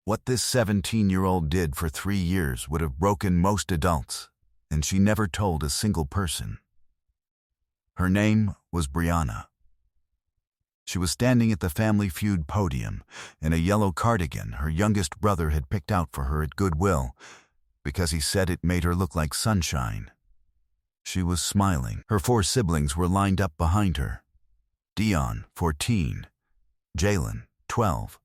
What this 17-year-old did for 3 years would have broken most adults, and she never told a single person. Her name was Brianna. She was standing at the Family Feud podium in a yellow cardigan her youngest brother had picked out for her at Goodwill because he said it made her look like sunshine. She was smiling. Her 4 siblings were lined up behind her. Dion, 14, Jalen, 12,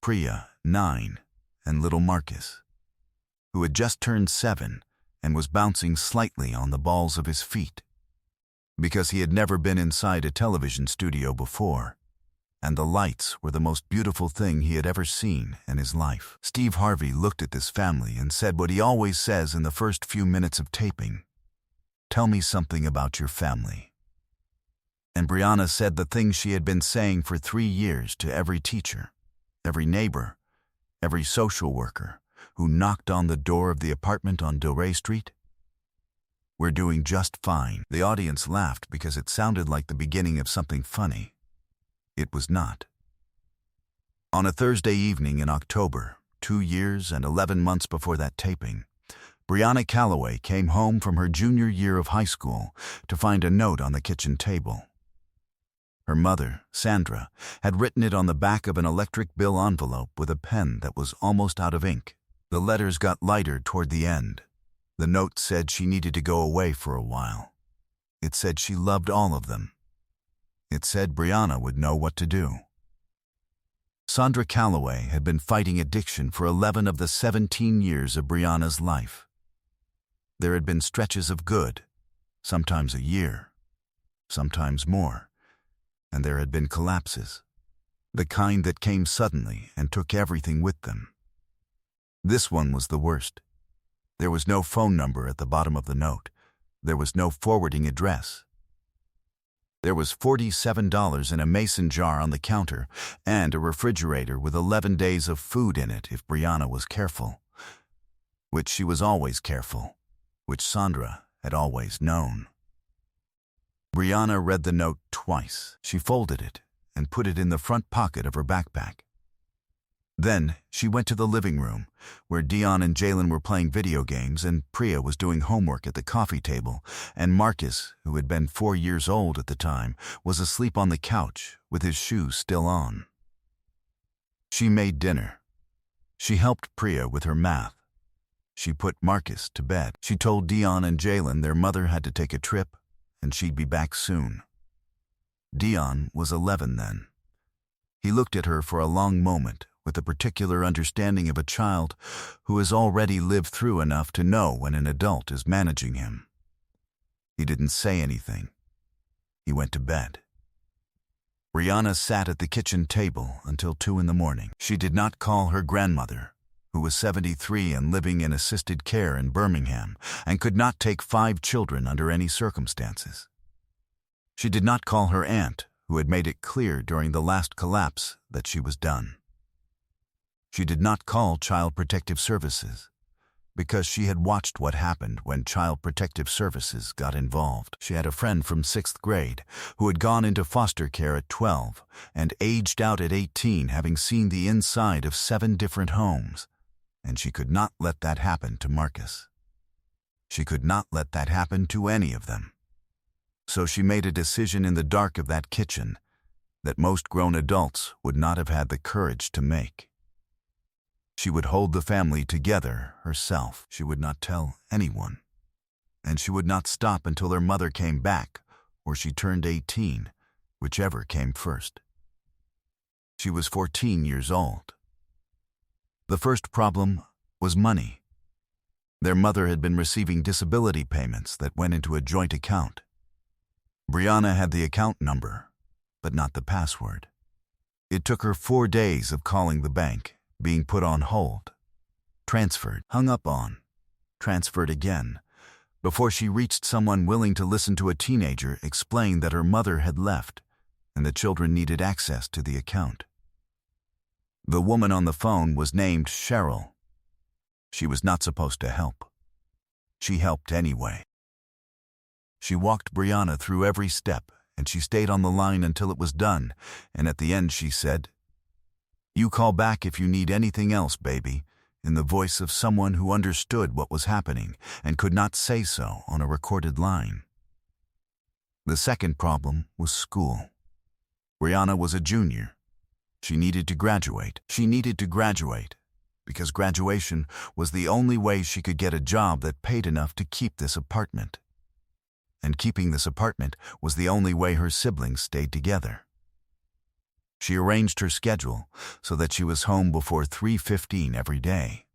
Priya, 9, and little Marcus, who had just turned 7 and was bouncing slightly on the balls of his feet, because he had never been inside a television studio before, and the lights were the most beautiful thing he had ever seen in his life. Steve Harvey looked at this family and said what he always says in the first few minutes of taping: "Tell me something about your family." And Brianna said the things she had been saying for 3 years to every teacher, every neighbor, every social worker who knocked on the door of the apartment on Delray Street. "We're doing just fine." The audience laughed because it sounded like the beginning of something funny. It was not. On a Thursday evening in October, 2 years and 11 months before that taping, Brianna Calloway came home from her junior year of high school to find a note on the kitchen table. Her mother, Sandra, had written it on the back of an electric bill envelope with a pen that was almost out of ink. The letters got lighter toward the end. The note said she needed to go away for a while. It said she loved all of them. It said Brianna would know what to do. Sandra Calloway had been fighting addiction for 11 of the 17 years of Brianna's life. There had been stretches of good, sometimes a year, sometimes more, and there had been collapses, the kind that came suddenly and took everything with them. This one was the worst. There was no phone number at the bottom of the note. There was no forwarding address. There was $47 in a mason jar on the counter and a refrigerator with 11 days of food in it if Brianna was careful, which she was always careful, which Sandra had always known. Brianna read the note twice. She folded it and put it in the front pocket of her backpack. Then she went to the living room, where Dion and Jalen were playing video games and Priya was doing homework at the coffee table, and Marcus, who had been 4 years old at the time, was asleep on the couch with his shoes still on. She made dinner. She helped Priya with her math. She put Marcus to bed. She told Dion and Jalen their mother had to take a trip and she'd be back soon. Dion was 11 then. He looked at her for a long moment, with a particular understanding of a child who has already lived through enough to know when an adult is managing him. He didn't say anything. He went to bed. Brianna sat at the kitchen table until 2 in the morning. She did not call her grandmother, who was 73 and living in assisted care in Birmingham, and could not take 5 children under any circumstances. She did not call her aunt, who had made it clear during the last collapse that she was done. She did not call Child Protective Services, because she had watched what happened when Child Protective Services got involved. She had a friend from 6th grade who had gone into foster care at 12 and aged out at 18, having seen the inside of 7 different homes, and she could not let that happen to Marcus. She could not let that happen to any of them. So she made a decision in the dark of that kitchen that most grown adults would not have had the courage to make. She would hold the family together herself. She would not tell anyone. And she would not stop until her mother came back or she turned 18, whichever came first. She was 14 years old. The first problem was money. Their mother had been receiving disability payments that went into a joint account. Brianna had the account number, but not the password. It took her 4 days of calling the bank, being put on hold, transferred, hung up on, transferred again, before she reached someone willing to listen to a teenager explain that her mother had left and the children needed access to the account. The woman on the phone was named Cheryl. She was not supposed to help. She helped anyway. She walked Brianna through every step, and she stayed on the line until it was done, and at the end she said, "You call back if you need anything else, baby," in the voice of someone who understood what was happening and could not say so on a recorded line. The second problem was school. Brianna was a junior. She needed to graduate. Because graduation was the only way she could get a job that paid enough to keep this apartment. And keeping this apartment was the only way her siblings stayed together. She arranged her schedule so that she was home before 3:15 every day.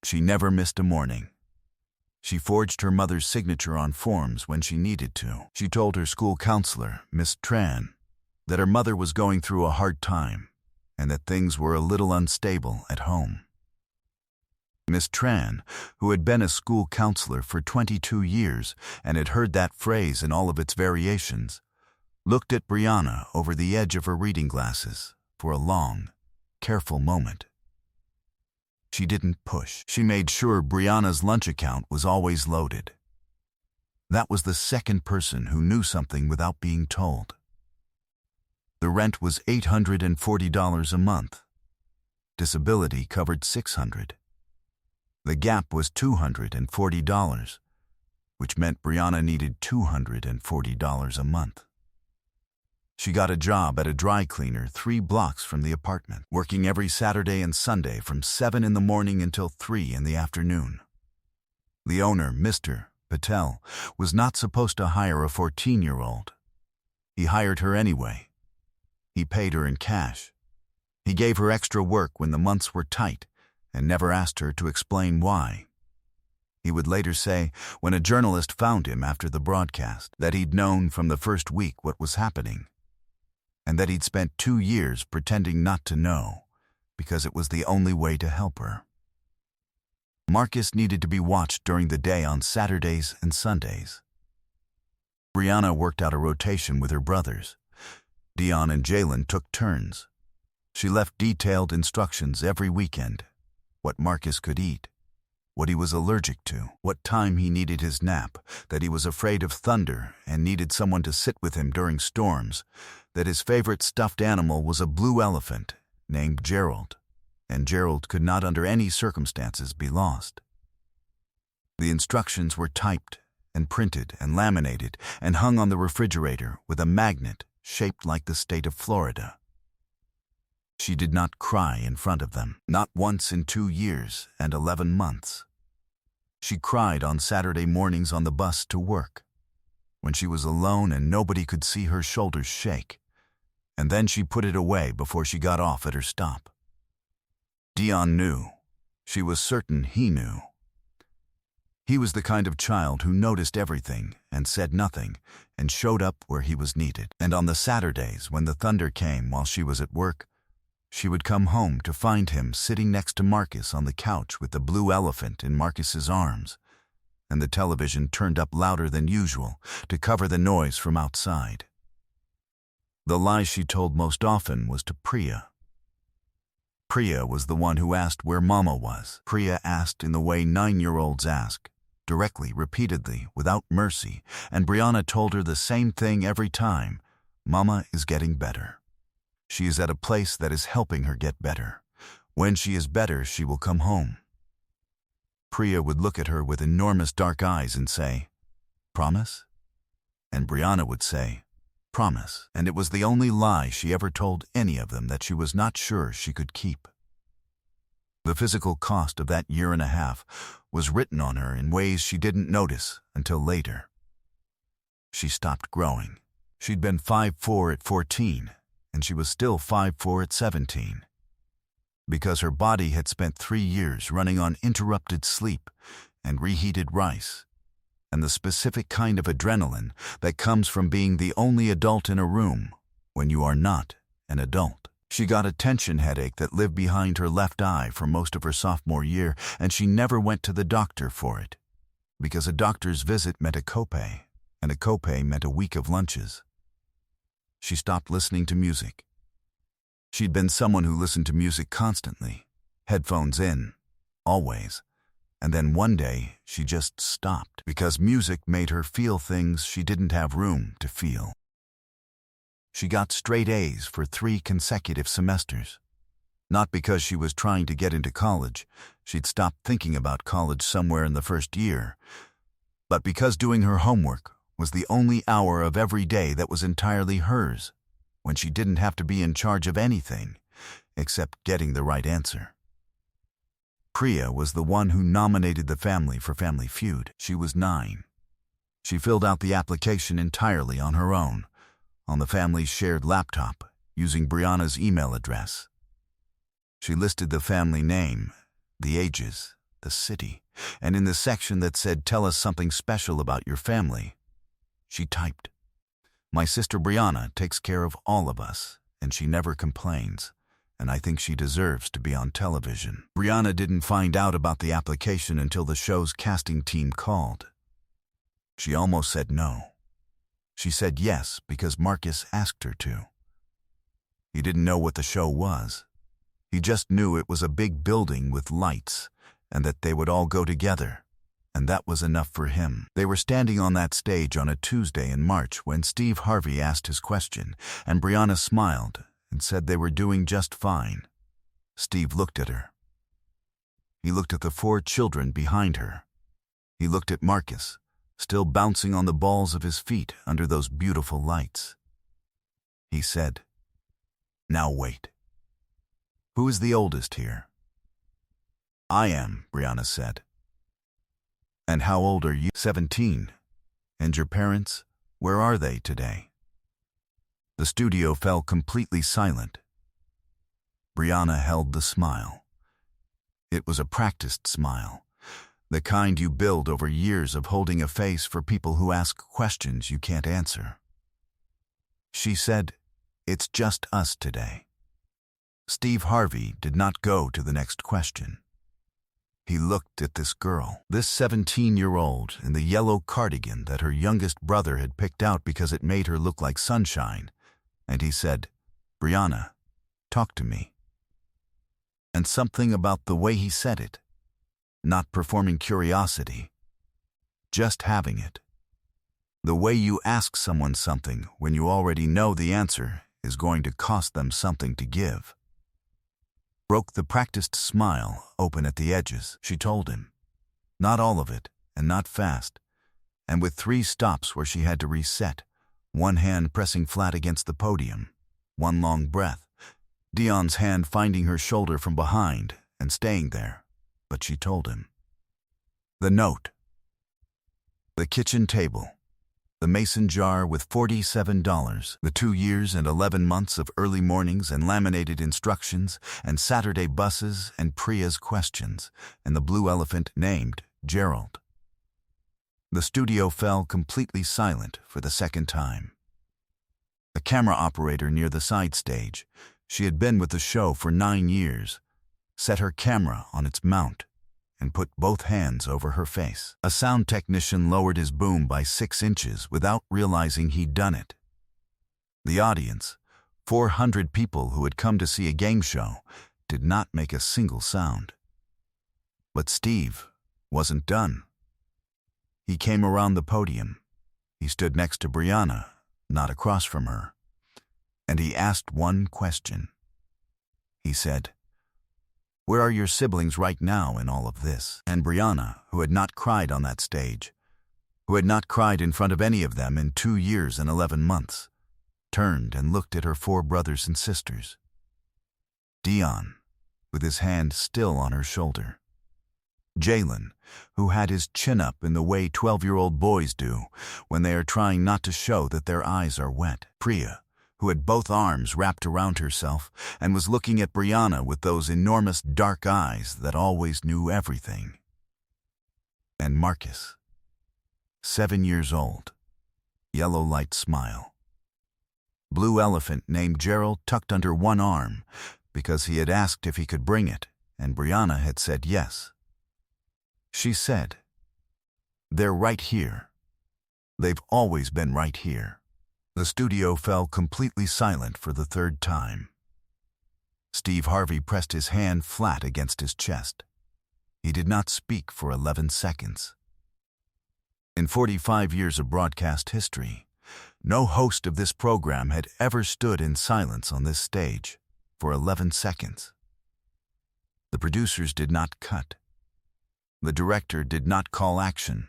She never missed a morning. She forged her mother's signature on forms when she needed to. She told her school counselor, Miss Tran, that her mother was going through a hard time and that things were a little unstable at home. Miss Tran, who had been a school counselor for 22 years and had heard that phrase in all of its variations, looked at Brianna over the edge of her reading glasses for a long, careful moment. She didn't push. She made sure Brianna's lunch account was always loaded. That was the second person who knew something without being told. The rent was $840 a month. Disability covered $600. The gap was $240, which meant Brianna needed $240 a month. She got a job at a dry cleaner 3 blocks from the apartment, working every Saturday and Sunday from 7 in the morning until 3 in the afternoon. The owner, Mr. Patel, was not supposed to hire a 14-year-old. He hired her anyway. He paid her in cash. He gave her extra work when the months were tight and never asked her to explain why. He would later say, when a journalist found him after the broadcast, that he'd known from the first week what was happening, and that he'd spent 2 years pretending not to know because it was the only way to help her. Marcus needed to be watched during the day on Saturdays and Sundays. Brianna worked out a rotation with her brothers. Dion and Jalen took turns. She left detailed instructions every weekend: what Marcus could eat, what he was allergic to, what time he needed his nap, that he was afraid of thunder and needed someone to sit with him during storms, that his favorite stuffed animal was a blue elephant named Gerald, and Gerald could not under any circumstances be lost. The instructions were typed and printed and laminated and hung on the refrigerator with a magnet shaped like the state of Florida. She did not cry in front of them, not once in 2 years and 11 months. She cried on Saturday mornings on the bus to work, when she was alone and nobody could see her shoulders shake, and then she put it away before she got off at her stop. Dion knew. She was certain he knew. He was the kind of child who noticed everything and said nothing and showed up where he was needed. And on the Saturdays when the thunder came while she was at work, she would come home to find him sitting next to Marcus on the couch with the blue elephant in Marcus's arms, and the television turned up louder than usual to cover the noise from outside. The lie she told most often was to Priya. Priya was the one who asked where Mama was. Priya asked in the way 9-year-olds ask, directly, repeatedly, without mercy, and Brianna told her the same thing every time: Mama is getting better. She is at a place that is helping her get better. When she is better, she will come home. Priya would look at her with enormous dark eyes and say, "Promise?" And Brianna would say, "Promise." And it was the only lie she ever told any of them that she was not sure she could keep. The physical cost of that year and a half was written on her in ways she didn't notice until later. She stopped growing. She'd been 5'4" at 14, and she was still 5'4" at 17. Because her body had spent 3 years running on interrupted sleep and reheated rice, and the specific kind of adrenaline that comes from being the only adult in a room when you are not an adult. She got a tension headache that lived behind her left eye for most of her sophomore year, and she never went to the doctor for it, because a doctor's visit meant a copay, and a copay meant a week of lunches. She stopped listening to music. She'd been someone who listened to music constantly, headphones in, always, and then one day she just stopped because music made her feel things she didn't have room to feel. She got straight A's for 3 consecutive semesters. Not because she was trying to get into college. She'd stopped thinking about college somewhere in the first year. But because doing her homework was the only hour of every day that was entirely hers, when she didn't have to be in charge of anything except getting the right answer. Priya was the one who nominated the family for Family Feud. She was 9. She filled out the application entirely on her own, on the family's shared laptop, using Brianna's email address. She listed the family name, the ages, the city, and in the section that said, "Tell us something special about your family," she typed, "My sister Brianna takes care of all of us, and she never complains, and I think she deserves to be on television." Brianna didn't find out about the application until the show's casting team called. She almost said no. She said yes because Marcus asked her to. He didn't know what the show was. He just knew it was a big building with lights and that they would all go together, and that was enough for him. They were standing on that stage on a Tuesday in March when Steve Harvey asked his question, and Brianna smiled and said they were doing just fine. Steve looked at her. He looked at the 4 children behind her. He looked at Marcus, still bouncing on the balls of his feet under those beautiful lights. He said, "Now wait. Who is the oldest here?" "I am," Brianna said. "And how old are you?" "17. And your parents, where are they today?" The studio fell completely silent. Brianna held the smile. It was a practiced smile, the kind you build over years of holding a face for people who ask questions you can't answer. She said, "It's just us today." Steve Harvey did not go to the next question. He looked at this girl, this 17-year-old in the yellow cardigan that her youngest brother had picked out because it made her look like sunshine, and he said, "Brianna, talk to me." And something about the way he said it, not performing curiosity, just having it. The way you ask someone something when you already know the answer is going to cost them something to give. Broke the practiced smile open at the edges, she told him. Not all of it, and not fast, and with 3 stops where she had to reset, one hand pressing flat against the podium, one long breath, Dion's hand finding her shoulder from behind and staying there, but she told him. The note. The kitchen table. The mason jar with $47, the 2 years and 11 months of early mornings and laminated instructions and Saturday buses and Priya's questions, and the blue elephant named Gerald. The studio fell completely silent for the second time. A camera operator near the side stage, she had been with the show for 9 years, set her camera on its mount and put both hands over her face. A sound technician lowered his boom by 6 inches without realizing he'd done it. The audience, 400 people who had come to see a game show, did not make a single sound. But Steve wasn't done. He came around the podium. He stood next to Brianna, not across from her, and he asked one question. He said, "Where are your siblings right now in all of this?" And Brianna, who had not cried on that stage, who had not cried in front of any of them in 2 years and 11 months, turned and looked at her 4 brothers and sisters. Dion, with his hand still on her shoulder. Jalen, who had his chin up in the way 12-year-old boys do when they are trying not to show that their eyes are wet. Priya, who had both arms wrapped around herself and was looking at Brianna with those enormous dark eyes that always knew everything. And Marcus, 7 years old, yellow light smile. Blue elephant named Gerald tucked under one arm because he had asked if he could bring it, and Brianna had said yes. She said, "They're right here. They've always been right here." The studio fell completely silent for the 3rd time. Steve Harvey pressed his hand flat against his chest. He did not speak for 11 seconds. In 45 years of broadcast history, no host of this program had ever stood in silence on this stage for 11 seconds. The producers did not cut. The director did not call action.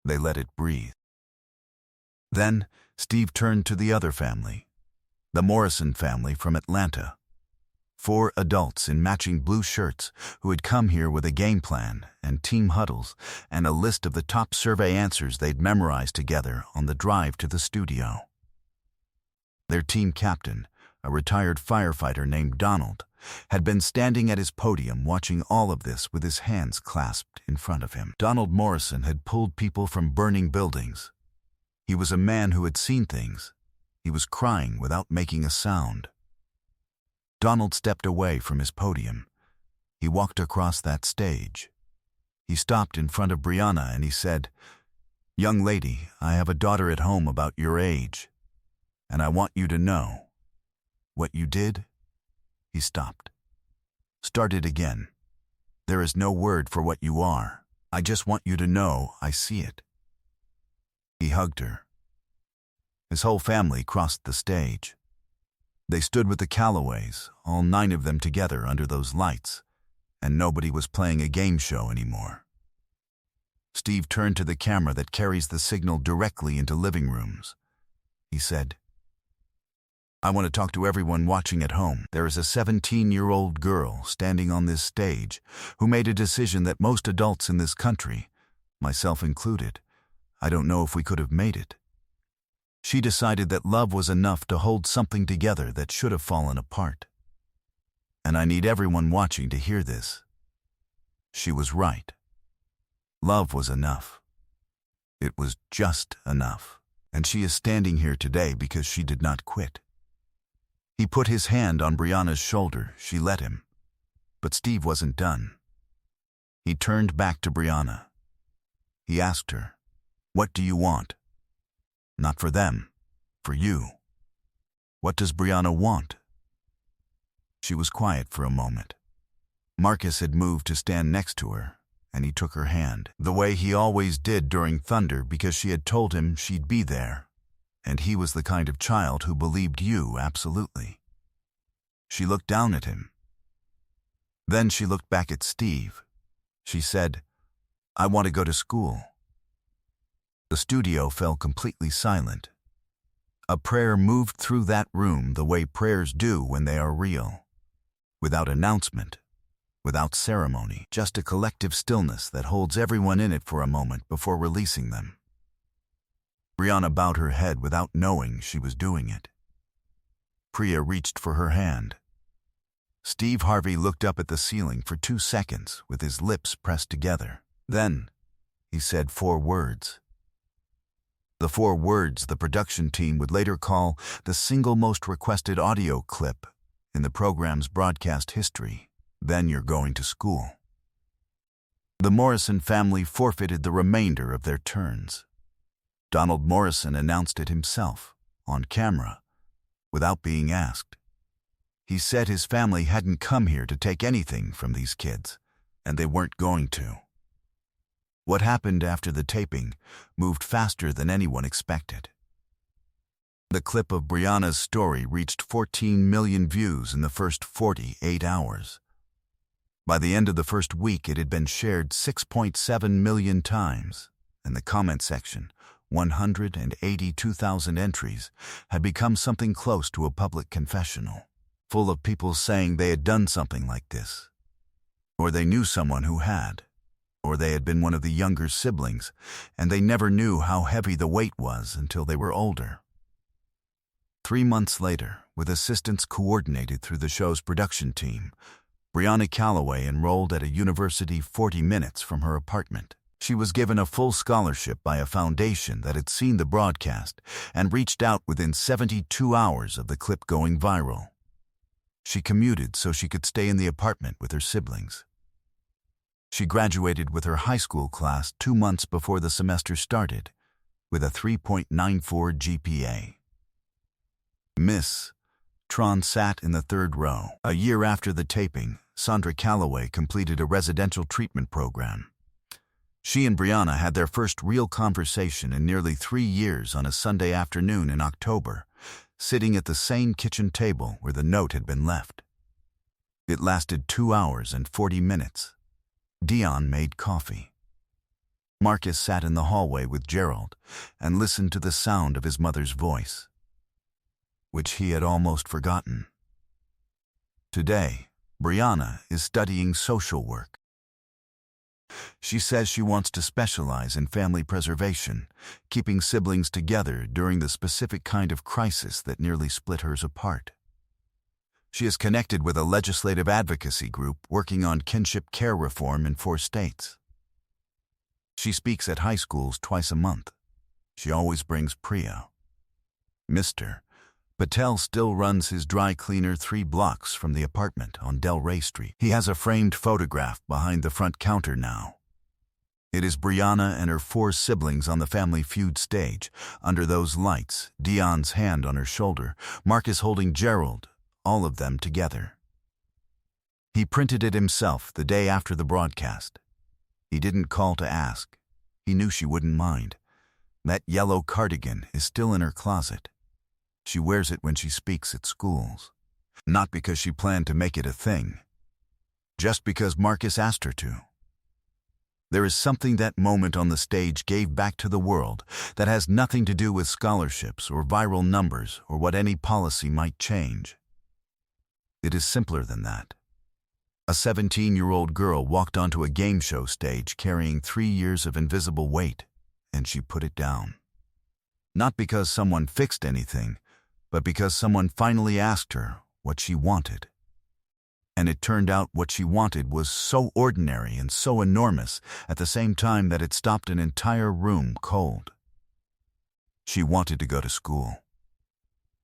They let it breathe. Then, Steve turned to the other family, the Morrison family from Atlanta. 4 adults in matching blue shirts who had come here with a game plan and team huddles and a list of the top survey answers they'd memorized together on the drive to the studio. Their team captain, a retired firefighter named Donald, had been standing at his podium watching all of this with his hands clasped in front of him. Donald Morrison had pulled people from burning buildings. He was a man who had seen things. He was crying without making a sound. Donald stepped away from his podium. He walked across that stage. He stopped in front of Brianna and he said, "Young lady, I have a daughter at home about your age, and I want you to know what you did." He stopped. Started again. "There is no word for what you are. I just want you to know I see it." He hugged her. His whole family crossed the stage. They stood with the Callaways, all 9 of them together under those lights, and nobody was playing a game show anymore. Steve turned to the camera that carries the signal directly into living rooms. He said, "I want to talk to everyone watching at home. There is a 17-year-old girl standing on this stage who made a decision that most adults in this country, myself included, I don't know if we could have made it. She decided that love was enough to hold something together that should have fallen apart. And I need everyone watching to hear this. She was right. Love was enough. It was just enough. And she is standing here today because she did not quit." He put his hand on Brianna's shoulder. She let him. But Steve wasn't done. He turned back to Brianna. He asked her, "What do you want? Not for them, for you. What does Brianna want?" She was quiet for a moment. Marcus had moved to stand next to her, and he took her hand, the way he always did during Thunder because she had told him she'd be there, and he was the kind of child who believed you absolutely. She looked down at him. Then she looked back at Steve. She said, "I want to go to school." The studio fell completely silent. A prayer moved through that room the way prayers do when they are real. Without announcement, without ceremony, just a collective stillness that holds everyone in it for a moment before releasing them. Brianna bowed her head without knowing she was doing it. Priya reached for her hand. Steve Harvey looked up at the ceiling for 2 seconds with his lips pressed together. Then, he said 4 words. The 4 words the production team would later call the single most requested audio clip in the program's broadcast history. "Then you're going to school." The Morrison family forfeited the remainder of their turns. Donald Morrison announced it himself, on camera, without being asked. He said his family hadn't come here to take anything from these kids, and they weren't going to. What happened after the taping moved faster than anyone expected. The clip of Brianna's story reached 14 million views in the first 48 hours. By the end of the first week, it had been shared 6.7 million times, and the comment section, 182,000 entries, had become something close to a public confessional, full of people saying they had done something like this, or they knew someone who had, or they had been one of the younger siblings, and they never knew how heavy the weight was until they were older. 3 months later, with assistance coordinated through the show's production team, Brianna Calloway enrolled at a university 40 minutes from her apartment. She was given a full scholarship by a foundation that had seen the broadcast and reached out within 72 hours of the clip going viral. She commuted so she could stay in the apartment with her siblings. She graduated with her high school class 2 months before the semester started, with a 3.94 GPA. Miss Tron sat in the 3rd row. A year after the taping, Sandra Calloway completed a residential treatment program. She and Brianna had their first real conversation in nearly 3 years on a Sunday afternoon in October, sitting at the same kitchen table where the note had been left. It lasted 2 hours and 40 minutes. Dion made coffee. Marcus sat in the hallway with Gerald and listened to the sound of his mother's voice, which he had almost forgotten. Today, Brianna is studying social work. She says she wants to specialize in family preservation, keeping siblings together during the specific kind of crisis that nearly split hers apart. She is connected with a legislative advocacy group working on kinship care reform in 4 states. She speaks at high schools twice a month. She always brings Priya. Mr. Patel still runs his dry cleaner 3 blocks from the apartment on Del Rey Street. He has a framed photograph behind the front counter now. It is Brianna and her 4 siblings on the Family Feud stage. Under those lights, Dion's hand on her shoulder, Marcus holding Gerald, all of them together. He printed it himself the day after the broadcast. He didn't call to ask. He knew she wouldn't mind. That yellow cardigan is still in her closet. She wears it when she speaks at schools. Not because she planned to make it a thing. Just because Marcus asked her to. There is something that moment on the stage gave back to the world that has nothing to do with scholarships or viral numbers or what any policy might change. It is simpler than that. A 17-year-old girl walked onto a game show stage carrying 3 years of invisible weight, and she put it down. Not because someone fixed anything, but because someone finally asked her what she wanted. And it turned out what she wanted was so ordinary and so enormous at the same time that it stopped an entire room cold. She wanted to go to school.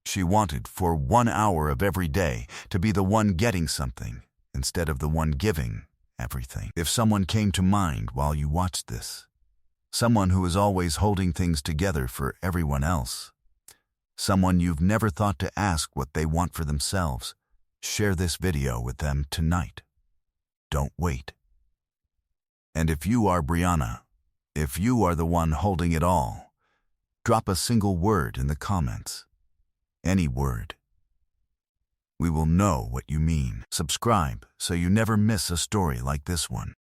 She wanted, for 1 hour of every day, to be the one getting something instead of the one giving everything. If someone came to mind while you watched this, someone who is always holding things together for everyone else, someone you've never thought to ask what they want for themselves, share this video with them tonight. Don't wait. And if you are Brianna, if you are the one holding it all, drop a single word in the comments. Any word. We will know what you mean. Subscribe so you never miss a story like this one.